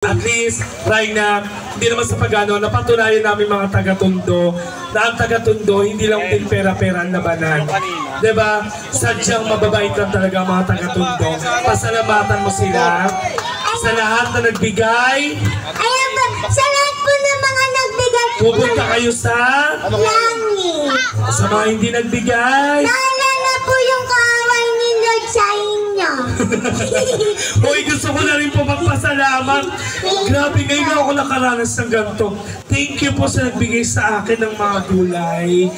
At least, Raina, hindi naman sa pagano, napatunayan namin mga taga-Tondo na ang taga-Tondo, hindi lang din pera-pera ang labanan. Diba? Sadyang mababait lang talaga ang mga taga-Tondo. Pasalamatan mo sila sa lahat na nagbigay. Ayan ba, sa lahat po ng mga nagbigay. Pupunta kayo sa langit. Sa mga hindi nagbigay. Naalala po yung kaaway ni Lord sa inyo. Hoy, gusto ko na rin po magpasalamat. Grabe, ngayon na ako nakaranas ng ganito. Thank you po sa nagbigay sa akin ng mga gulay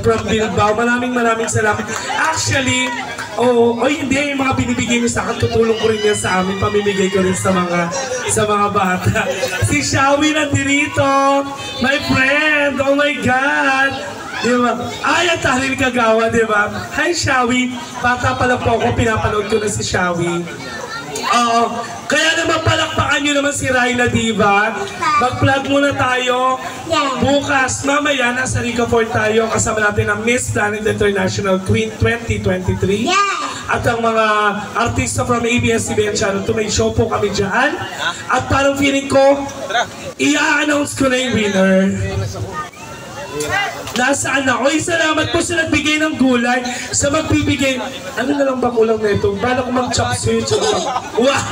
from Bilbao. Maraming salamat. Actually, hindi, yung mga binibigay niyo sa akin, tutulong ko rin yan sa amin. Pamimigay ko rin sa mga bata. Si Shawi nandirito. My friend, oh my God. Diba? Ay, at Tahlil Kagawa, diba? Hi, Shawi. Bata pa lang po ako, pinapanood ko na si Shawi. Oo. Kaya naman palakpakan nyo naman si Raina, diba? Mag-plug muna tayo. Bukas, mamaya, nasa Rica Fort tayo. Kasama natin ang Miss Planet International Queen 2023. At ang mga artista from ABS-CBN Channel 2, may show po kami dyan. At parang feeling ko, i-announce ko na yung winner. Nasaan ako? Salamat po sa nagbigay ng gulay. Sa magbibigay, ano na lang ba kulang na ito? Bala ko mag-chop switch. Wow!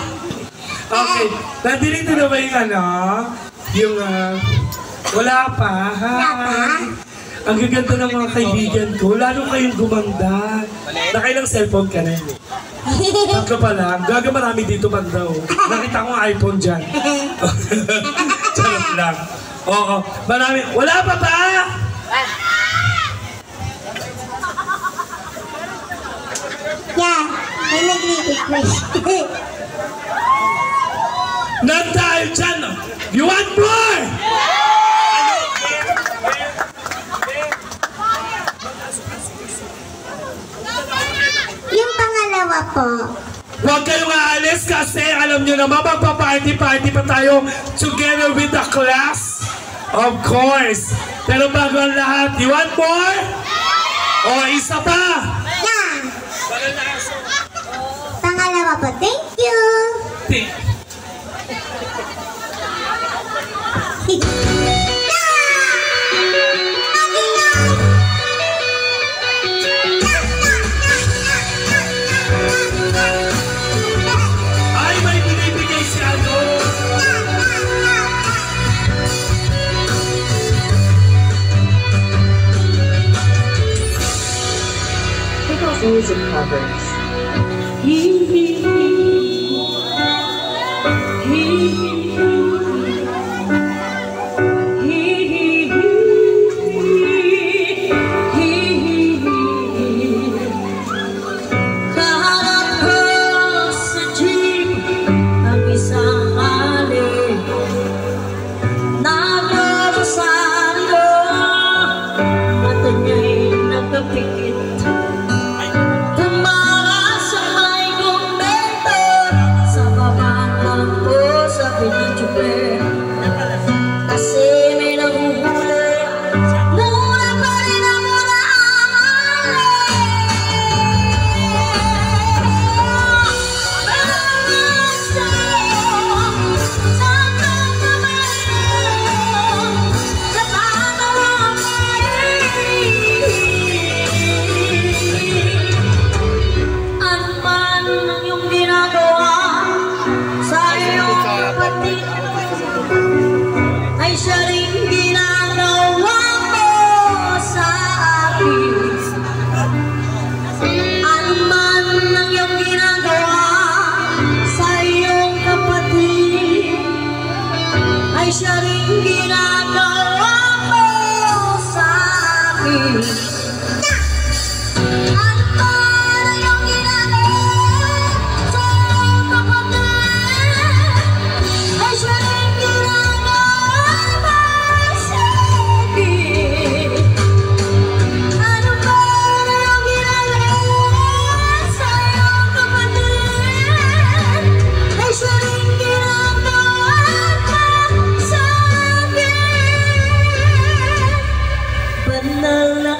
Okay. Nandito na ba yung wala pa? Hi! Ang gaganda ng mga kaibigan ko. Lalo kayong gumanda. Nakailang cellphone ka na yun. Tatlo pa lang. Gaga marami dito banda. Nakita ko ang iPhone dyan. Charot lang. Oo. Marami. Wala pa ba? May nag-request. Not dahil dyan. You want more? Yung pangalawa po. Huwag kayong aalis kasi alam nyo naman magpa-party pa tayo together with the class. Of course. Pero bago ang lahat, you want more? O isa pa? Pangalawa po. Thank you. Ay, may binibigay si ano. Music covers. Banal na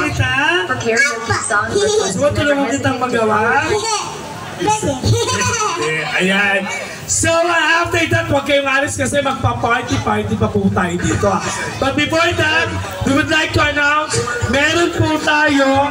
kita? For karaoke songs requests So, tulungan never kitang hesitate to magawa? Pwede. Ayan. So, after that, huwag kayong alis kasi magpa-party-party pa po tayo dito. But before that, we would like to announce, meron po tayo